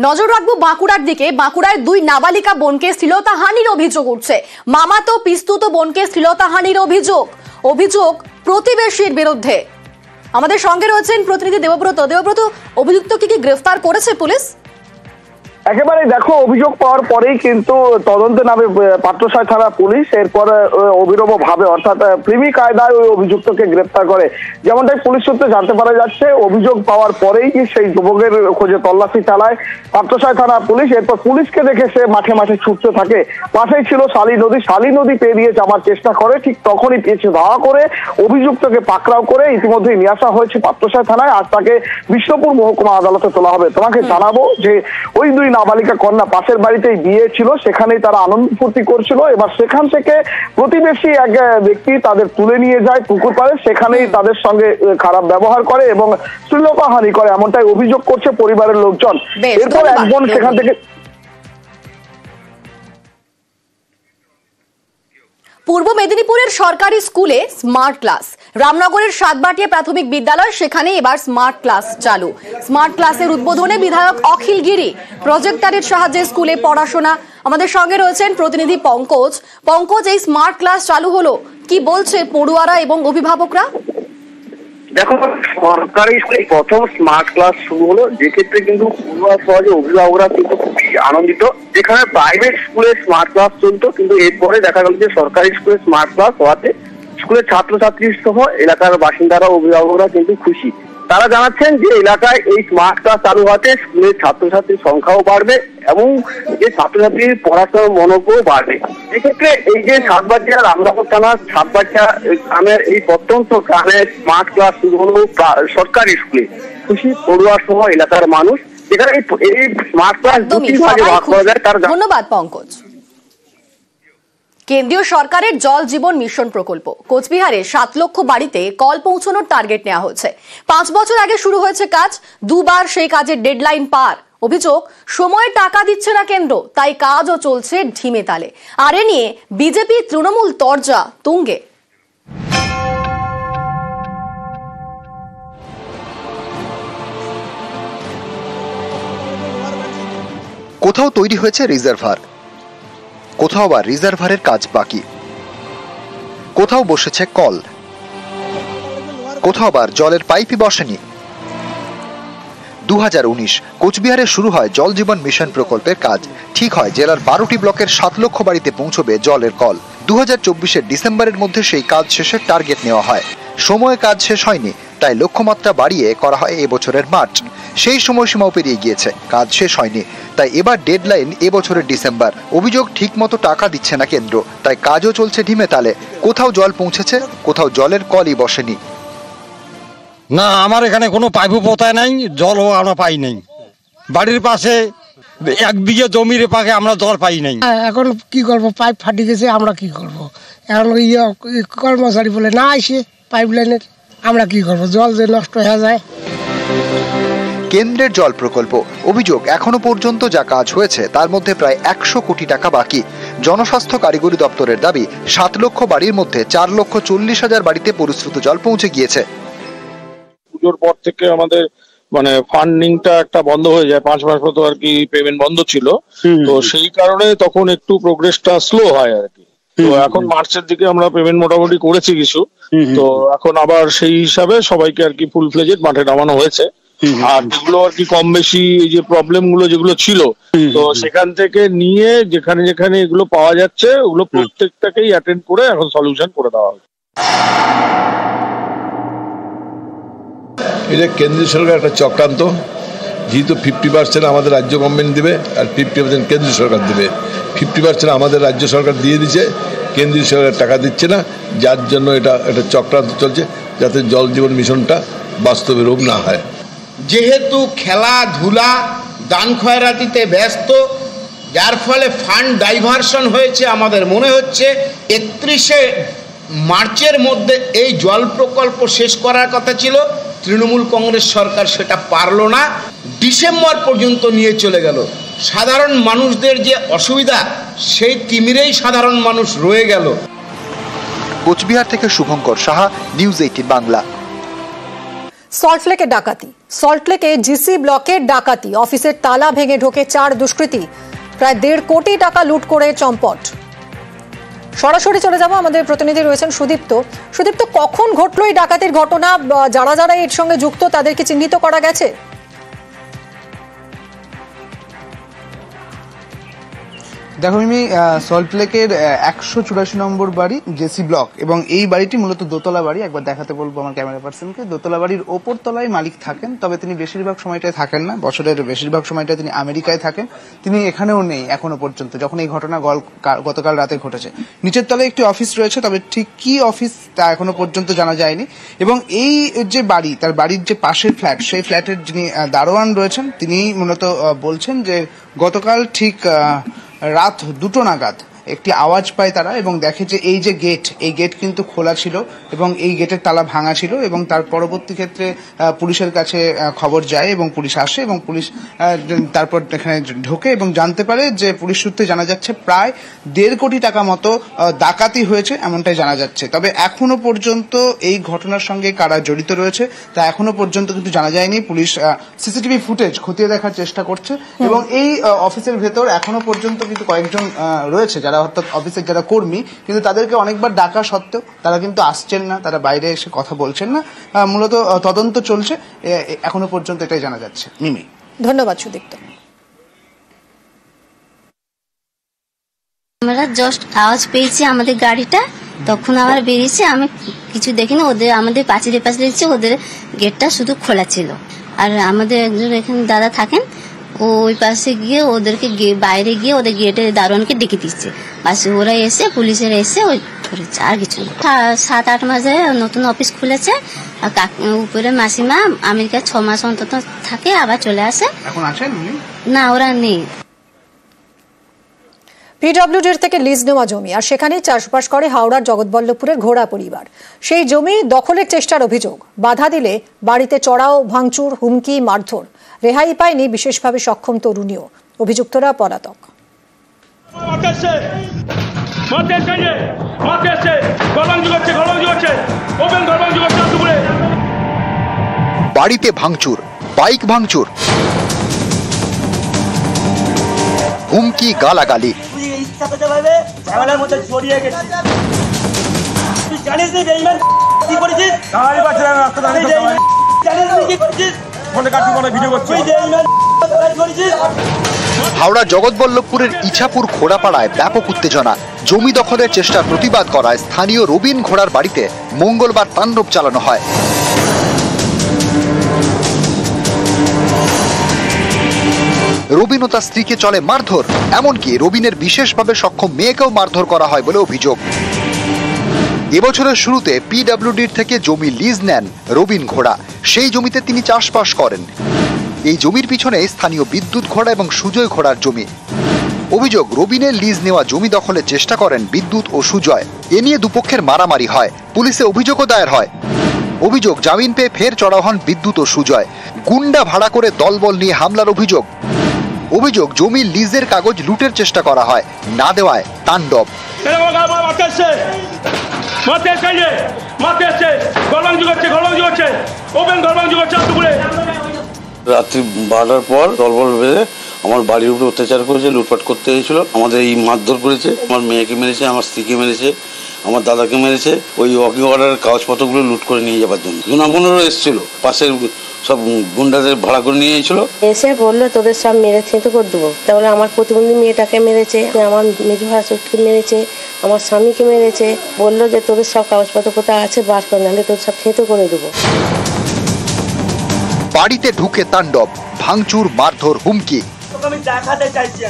নজর রাখবো বাঁকুড়ার দিকে। বাঁকুড়ায় দুই নাবালিকা বোনকে শ্লীলতাহানির অভিযোগ উঠছে। মামাতো পিস্তুতো বোনকে শ্লীলতাহানির অভিযোগ প্রতিবেশীর বিরুদ্ধে। আমাদের সঙ্গে রয়েছেন প্রতিনিধি দেবব্রত। দেবব্রত, অভিযুক্তকে কি গ্রেফতার করেছে পুলিশ? একেবারে দেখো, অভিযোগ পাওয়ার পরেই কিন্তু তদন্তে নামে পাত্রসায় থানা পুলিশ। এরপরে অবিরব ভাবে অর্থাৎ প্রেমী কায়দায় ওই অভিযুক্তকে গ্রেফতার করে। যেমনটাই পুলিশ সূত্রে জানতে পারা যাচ্ছে, অভিযোগ পাওয়ার পরেই সেই যুবকের খোঁজে তল্লাশি চালায় পাত্রসায় থানা পুলিশ। এরপর পুলিশকে দেখে সে মাঠে মাঠে ছুটতে থাকে। পাশেই ছিল শালী নদী পেরিয়ে যাওয়ার চেষ্টা করে। ঠিক তখনই পিছু ধাওয়া করে অভিযুক্তকে পাকড়াও করে ইতিমধ্যেই নিয়ে আসা হয়েছে পাত্রসায় থানায়। আজ তাকে বিষ্ণুপুর মহকুমা আদালতে তোলা হবে। তোমাকে জানাবো যে ওই দুই নাবালিকা কন্যা পাশের বাড়িতেই বিয়ে ছিল, সেখানেই তারা আনন্দ ফুর্তি করছিল। এবার সেখান থেকে প্রতিবেশী এক ব্যক্তি তাদের তুলে নিয়ে যায় পুকুর পাড়ে, সেখানেই তাদের সঙ্গে খারাপ ব্যবহার করে এবং শ্লীলতাহানি করে, এমনটাই অভিযোগ করছে পরিবারের লোকজন। এরপর এক বোন সেখান থেকে পূর্ব মেদিনীপুরের সরকারি স্কুলে স্মার্ট ক্লাস। রামনগরের সাতবাটিয়া প্রাথমিক বিদ্যালয়, সেখানে এবার স্মার্ট ক্লাস চালু। স্মার্ট ক্লাসের উদ্বোধনে বিধায়ক অখিল গিরি প্রজেক্টরের সাহায্যে স্কুলে পড়াশোনা। আমাদের সঙ্গে রয়েছেন প্রতিনিধি পঙ্কজ, এই স্মার্ট ক্লাস চালু হলো, কি বলছে পড়ুয়ারা এবং অভিভাবকরা? দেখো, সরকারি স্কুলে প্রথম স্মার্ট ক্লাস শুরু হলো, যেক্ষেত্রে কিন্তু পড়ুয়া সহজে অভিভাবকরা কিন্তু খুবই আনন্দিত। যেখানে প্রাইভেট স্কুলে স্মার্ট ক্লাস চলতো, কিন্তু এরপরে দেখা গেল যে সরকারি স্কুলে স্মার্ট ক্লাস হওয়াতে স্কুলের ছাত্রছাত্রী সহ এলাকার বাসিন্দারা অভিভাবকরা কিন্তু খুশি। তারা জানাচ্ছেন যে এলাকায় এই স্মার্ট ক্লাস চালু হওয়াতে স্কুলের ছাত্রছাত্রীর সংখ্যাও বাড়বে এবং যে ছাত্রছাত্রীর পড়াশোনার মনোযোগও বাড়বে। এক্ষেত্রে এই যে সাতবাটিয়া রামনগর থানার সাতবাটিয়া গ্রামের এই প্রত্যন্ত গ্রামের স্মার্ট ক্লাস শুরু হলো সরকারি স্কুলে। খুশি পড়ুয়া সহ এলাকার মানুষ। যেখানে এই স্মার্ট ক্লাস দুটি ভাগে ভাগ করা যায়। তার ধন্যবাদ পঙ্কজ। কেন্দ্রীয় সরকারের জল জীবন মিশন প্রকল্প কোচবিহারে 7 লক্ষ বাড়িতে কল পৌঁছানোর টার্গেট নেওয়া হয়েছে। 5 বছর আগে শুরু হয়েছে কাজ, দুবার সেই কাজের ডেডলাইন পার। অভিযোগ, সময়ে টাকা দিচ্ছে না কেন্দ্র, তাই কাজও চলছে ঢিমে তালে। আর এ নিয়ে বিজেপি তৃণমূল তরজা তুঙ্গে। কোথাও তৈরি হয়েছে রিজার্ভার, কোথাও আবার রিজার্ভারের কাজ বাকি, কোথাও বসেছে কল, কোথাও আবার জলের পাইপই বসেনি। 2019 কোচবিহারে শুরু হয় জল জীবন মিশন প্রকল্পের কাজ। ঠিক হয় জেলার 12টি ব্লকের 7 লক্ষ বাড়িতে পৌঁছবে জলের কল। 2024 ডিসেম্বরের মধ্যে সেই কাজ শেষের টার্গেট নেওয়া হয়। সময়ে কাজ শেষ হয়নি, তাই লক্ষ্যমাত্রা বাড়িয়ে করা হয় এবছরের মার্চ। সেই সময়সীমাও পেরিয়ে গিয়েছে, কাজ শেষ হয়নি, তাই এবার ডেডলাইন এবছরের ডিসেম্বর। অভিযোগ, ঠিক মতো টাকা দিচ্ছে না কেন্দ্র, তাই কাজও চলছে ঢিমে তালে। কোথাও জল পৌঁছেছে, কোথাও জলের কলই বসেনি। না, আমার এখানে কোনো পাইপও পোতায় নাই, জলও আমরা পাই নাই। বাড়ির পাশে 1 বিঘে জমির পাকে আমরা জল পাই নাই। এখন কি করব, পাইপ ফাটি গেছে, আমরা কি করব? এখন কর্মচারী বলে না আসে পাইপ লাইনের, আমরা কি করব? জল যে নষ্ট হয়ে যায়। কেন্দ্রের জল প্রকল্প, অভিযোগ এখনো পর্যন্ত যা কাজ হয়েছে তার মধ্যে প্রায় 100 কোটি টাকা বাকি। জনস্বাস্থ্য কারিগরি দপ্তরের দাবি, 7 লক্ষ বাড়ির মধ্যে 4,40,000 বাড়িতে পরিশ্রুত জল পৌঁছে গিয়েছে। পুজোর পর থেকে আমাদের ফান্ডিংটা একটা বন্ধ হয়ে যায়, 5 মাস মতো আর কি পেমেন্ট বন্ধ ছিল। তো সেই কারণে তখন একটু প্রোগ্রেসটা স্লো হয় আর কি। তো এখন মার্চের দিকে আমরা পেমেন্ট মোটামুটি করেছি কিছু। তো এখন আবার সেই হিসাবে সবাইকে আর কি ফুল ফ্লেজেড মাঠে নামানো হয়েছে। আর যেগুলো আর কি কম বেশি এই যে প্রবলেম গুলো যেগুলো ছিল, তো সেখান থেকে নিয়ে যেখানে যেখানে এগুলো পাওয়া যাচ্ছে ওগুলো প্রত্যেকটাকেই অ্যাটেন্ড করে এখন সলিউশন করে দেওয়া হবে। এটা কেন্দ্রীয় সরকার একটা চক্রান্ত। যেহেতু 50% আমাদের রাজ্য গভর্নমেন্ট দেবে আর 50% কেন্দ্রীয় সরকার দেবে। 50% আমাদের রাজ্য সরকার দিয়ে দিচ্ছে, কেন্দ্রীয় সরকার টাকা দিচ্ছে না, যার জন্য এটা একটা চক্রান্ত চলছে যাতে জল জীবন মিশনটা বাস্তবে রূপ না হয়। যেহেতু খেলাধুলা দান খয়রাতিতে ব্যস্ত, যার ফলে ফান্ড ডাইভার্সন হয়েছে। আমাদের মনে হচ্ছে 31শে মার্চের মধ্যে এই জল প্রকল্প শেষ করার কথা ছিল। তৃণমূল কংগ্রেস সরকার সেটা পারল না, ডিসেম্বর পর্যন্ত নিয়ে চলে গেল। সাধারণ মানুষদের যে অসুবিধা, সেই তিমিরেই সাধারণ মানুষ রয়ে গেল। কোচবিহার থেকে শুভঙ্কর সাহা, নিউজ 18 বাংলা। সল্টলেকে ডাকাতি, সল্টলেকে জিসি ব্লকের ডাকাতি, অফিসের তালা ভেঙে ঢোকে 4 দুষ্কৃতী, প্রায় 1.5 কোটি টাকা লুট করে চম্পট। সরাসরি চলে যাব, আমাদের প্রতিনিধি রয়েছেন সুদীপ্ত। সুদীপ্ত, কখন ঘটলো এই ডাকাতির ঘটনা? যারা যারা এর সঙ্গে যুক্ত তাদেরকে চিহ্নিত করা গেছে? দেখো মিমি, সল্টলেকের 184 নম্বর বাড়ি জেসি ব্লক, এবং এই বাড়িটি মূলত দোতলা বাড়ি। একবার দেখাতে বলবো আমার ক্যামেরা পার্সনকে। দোতলা বাড়ির ওপর তলায় মালিক থাকেন, তবে তিনি বেশিরভাগ সময়টাই থাকেন না, বছরের বেশিরভাগ সময়টা তিনি আমেরিকায় থাকেন। তিনি এখানেও নেই এখনো পর্যন্ত, যখন এই ঘটনা গতকাল রাতে ঘটেছে। নিচের তলায় একটি অফিস রয়েছে, তবে ঠিক কি অফিস তা এখনো পর্যন্ত জানা যায়নি। এবং এই যে বাড়ি, তার বাড়ির যে পাশের ফ্ল্যাট, সেই ফ্ল্যাটের যিনি দারোয়ান রয়েছেন, তিনি মূলত বলছেন যে গতকাল ঠিক রাত 2টো নাগাদ একটি আওয়াজ পায় তারা, এবং দেখে যে এই যে গেট, এই গেট কিন্তু খোলা ছিল এবং এই গেটের তালা ভাঙা ছিল। এবং তার পরবর্তী ক্ষেত্রে পুলিশের কাছে খবর যায় এবং পুলিশ আসে, এবং পুলিশ তারপর এখানে ঢোকে এবং জানতে পারে যে পুলিশ সূত্রে জানা যাচ্ছে প্রায় 1.5 কোটি টাকা মতো ডাকাতি হয়েছে, এমনটাই জানা যাচ্ছে। তবে এখনো পর্যন্ত এই ঘটনার সঙ্গে কারা জড়িত রয়েছে তা এখনো পর্যন্ত কিন্তু জানা যায়নি। পুলিশ সিসিটিভি ফুটেজ খতিয়ে দেখার চেষ্টা করছে, এবং এই অফিসের ভেতর এখনো পর্যন্ত কিন্তু কয়েকজন রয়েছে যারা অর্থাৎ অফিসের যারা কর্মী, কিন্তু তাদেরকে অনেকবার ডাকা সত্ত্বেও তারা কিন্তু আসছেন না, তারা বাইরে এসে কথা বলছেন না। মূলত তদন্ত চলছে এখনো পর্যন্ত, এটাই জানা যাচ্ছে। মিমি, ধন্যবাদ সুদীপ্ত। আমরা জাস্ট আওয়াজ পেয়েছি আমাদের গাড়িটা, তখন আবার বেরিয়েছে, আমি কিছু দেখিনি। ওদের আমাদের পাঁচিলে দিচ্ছে, ওদের গেটটা শুধু খোলা ছিল। আর আমাদের একজন এখানে দাদা থাকেন, ওই পাশে গিয়ে ওদেরকে বাইরে গিয়ে ওদের গেটের দারোয়ানকে ডেকে দিচ্ছে। বাস ওরা এসে, পুলিশের এসে ওই ধরেছে, আর কিছু না। 7-8 মাসে নতুন অফিস খুলেছে। আর উপরে মাসিমা আমেরিকা 6 মাস অন্তত থাকে, আবার চলে আসে। এখন আছেন না, ওরা নেই। পিডব্লিউডির থেকে লিজ নেওয়া জমি, আর সেখানেই চাষবাস করে হাওড়ার জগৎবল্লভপুরের ঘোড়া পরিবার। সেই জমি দখলের চেষ্টার অভিযোগ, বাধা দিলে বাড়িতে চড়াও, ভাঙচুর, হুমকি, মারধর। রেহাই পায়নি বিশেষভাবে সক্ষম তরুণীও, অভিযুক্তরা পলাতক। বাড়িতে ভাঙচুর, বাইক ভাঙচুর, হুমকি, গালাগালি। হাওড়া জগৎবল্লভপুরের ইছাপুর ঘোড়াপাড়ায় ব্যাপক উত্তেজনা। জমি দখলের চেষ্টার প্রতিবাদ করায় স্থানীয় রবিন ঘোড়ার বাড়িতে মঙ্গলবার তাণ্ডব চালানো হয়। রবিন ও তার স্ত্রীকে চলে মারধর, এমনকি রবিনের বিশেষভাবে সক্ষম মেয়েকেও মারধর করা হয় বলে অভিযোগ। এবছরের শুরুতে পিডব্লিউডির থেকে জমি লিজ নেন রবিন ঘোড়া। সেই জমিতে তিনি চাষবাস করেন। এই জমির পিছনে স্থানীয় বিদ্যুৎ ঘোড়া এবং সুজয় ঘোড়ার জমি। অভিযোগ, রবিনের লিজ নেওয়া জমি দখলের চেষ্টা করেন বিদ্যুৎ ও সুজয়। এ নিয়ে দুপক্ষের মারামারি হয়, পুলিশে অভিযোগও দায়ের হয়। অভিযোগ, জামিন পেয়ে ফের চড়াও হন বিদ্যুৎ ও সুজয়। গুন্ডা ভাড়া করে দলবল নিয়ে হামলার অভিযোগ। অভিযোগ, জমির লিজের কাগজ লুটের চেষ্টা করা হয়, না দেওয়ায় তাণ্ডব। রাত্রি 12টার পর দলবল বেঁধে আমার বাড়ির উপরে অত্যাচার করেছে, লুটপাট করতে এসেছিল। আমাদের এই মারধর করেছে, আমার মেয়েকে মেরেছে, আমার স্ত্রীকে মেরেছে, আমার দাদাকে মেরেছে, ওই ওয়াকিং অর্ডারের কাগজপত্রগুলো লুট করে নিয়ে যাবার জন্য। জুনামনেরও এসেছিল, পাশের সব গুন্ডাদের ভাড়া করে নিয়ে এসেছিল। এসে বললো তোদের সব মেরে থেঁতো করে দেবো। তাহলে আমার প্রতিবন্ধী মেয়েটাকে মেরেছে, আমার মেজো ভাসুরকে মেরেছে, আমার স্বামীকে মেরেছে। বললো যে তোদের সব কাগজপত্র কোথায় আছে বার করে, নাহলে তোদের সব থেঁতো করে দেবো। বাড়িতে ঢুকে তাণ্ডব, ভাঙচুর, মারধর, হুমকি। আমি দেখাতে চাইছি,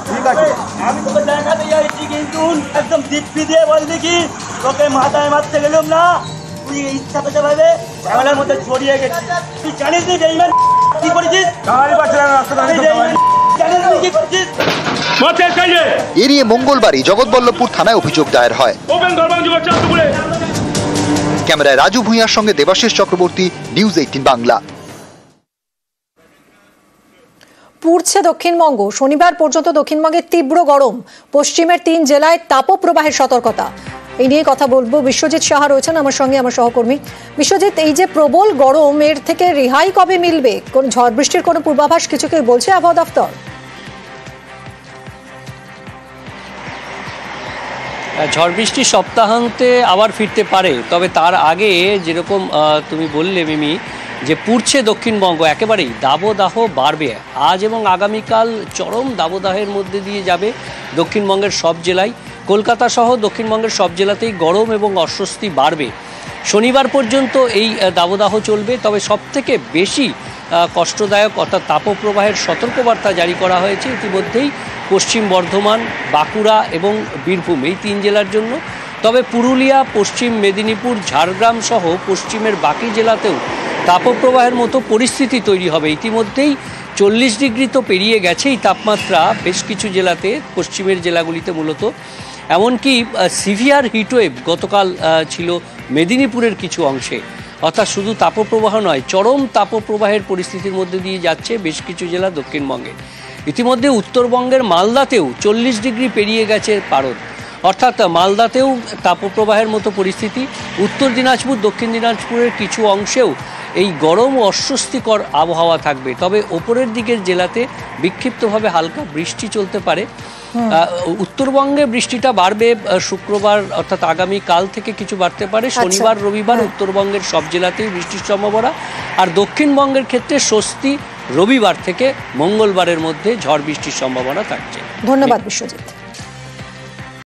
ঠিক আছে, আমি তোকে দেখাতে চাইছি, কিন্তু একদম দিব্যি দিয়ে বলবি কি তোকে মাথায় মারতে গেলাম না, তুই ইচ্ছা পেতে পারবে ঝামেলার মধ্যে জড়িয়ে গেছিস। তুই জানিস নি বেঈমান কি করেছিস? এ নিয়ে মঙ্গলবারই জগৎবল্লভপুর থানায় অভিযোগ দায়ের হয়। ক্যামেরায় রাজু ভূঁইয়ার সঙ্গে দেবাশিস চক্রবর্তী, নিউজ 18 বাংলা। পুড়ছে দক্ষিণবঙ্গ, শনিবার পর্যন্ত দক্ষিণবঙ্গে তীব্র গরম। পশ্চিমের 3 জেলায় তাপপ্রবাহের সতর্কতা। এই নিয়ে কথা বলবো। বিশ্বজিৎ সাহা রয়েছেন আমার সঙ্গে, আমার সহকর্মী। বিশ্বজিৎ, এই যে প্রবল গরম, এর থেকে রেহাই কবে মিলবে? কোন ঝড় বৃষ্টির কোনো পূর্বাভাস কিছু কি বলছে আবহাওয়া দপ্তর? ঝড় বৃষ্টি সপ্তাহান্তে আবার ফিরতে পারে, তবে তার আগে যেরকম তুমি বললে মিমি, যে পুড়ছে দক্ষিণবঙ্গ, একেবারেই দাবদাহ বাড়বে। আজ এবং আগামীকাল চরম দাবদাহের মধ্যে দিয়ে যাবে দক্ষিণবঙ্গের সব জেলায়। কলকাতা সহ দক্ষিণবঙ্গের সব জেলাতেই গরম এবং অস্বস্তি বাড়বে। শনিবার পর্যন্ত এই দাবদাহ চলবে। তবে সবথেকে বেশি কষ্টদায়ক অর্থাৎ তাপপ্রবাহের সতর্কবার্তা জারি করা হয়েছে ইতিমধ্যেই পশ্চিম বর্ধমান, বাঁকুড়া এবং বীরভূম, এই 3 জেলার জন্য। তবে পুরুলিয়া, পশ্চিম মেদিনীপুর, ঝাড়গ্রাম সহ পশ্চিমের বাকি জেলাতেও তাপপ্রবাহের মতো পরিস্থিতি তৈরি হবে। ইতিমধ্যেই 40 ডিগ্রি তো পেরিয়ে গেছেই তাপমাত্রা বেশ কিছু জেলাতে, পশ্চিমের জেলাগুলিতে মূলত। এমনকি সিভিয়ার হিটওয়েভ গতকাল ছিল মেদিনীপুরের কিছু অংশে। অর্থাৎ শুধু তাপপ্রবাহ নয়, চরম তাপপ্রবাহের পরিস্থিতির মধ্যে দিয়ে যাচ্ছে বেশ কিছু জেলা দক্ষিণবঙ্গে। ইতিমধ্যে উত্তরবঙ্গের মালদাতেও 40 ডিগ্রি পেরিয়ে গেছে পারদ। অর্থাৎ মালদাতেও তাপপ্রবাহের মতো পরিস্থিতি। উত্তর দিনাজপুর, দক্ষিণ দিনাজপুরের কিছু অংশেও এই গরম ও অস্বস্তিকর আবহাওয়া থাকবে। তবে ওপরের দিকের জেলাতে বিক্ষিপ্তভাবে হালকা বৃষ্টি চলতে পারে। উত্তরবঙ্গে বৃষ্টিটা বাড়বে শুক্রবার অর্থাৎ আগামী কাল থেকে কিছু বাড়তে পারে। শনিবার, রবিবার উত্তরবঙ্গের সব জেলাতেই বৃষ্টির সম্ভাবনা। আর দক্ষিণবঙ্গের ক্ষেত্রে স্বস্তি রবিবার থেকে মঙ্গলবারের মধ্যে ঝড় বৃষ্টির সম্ভাবনা থাকছে। ধন্যবাদ বিশ্বজিৎ।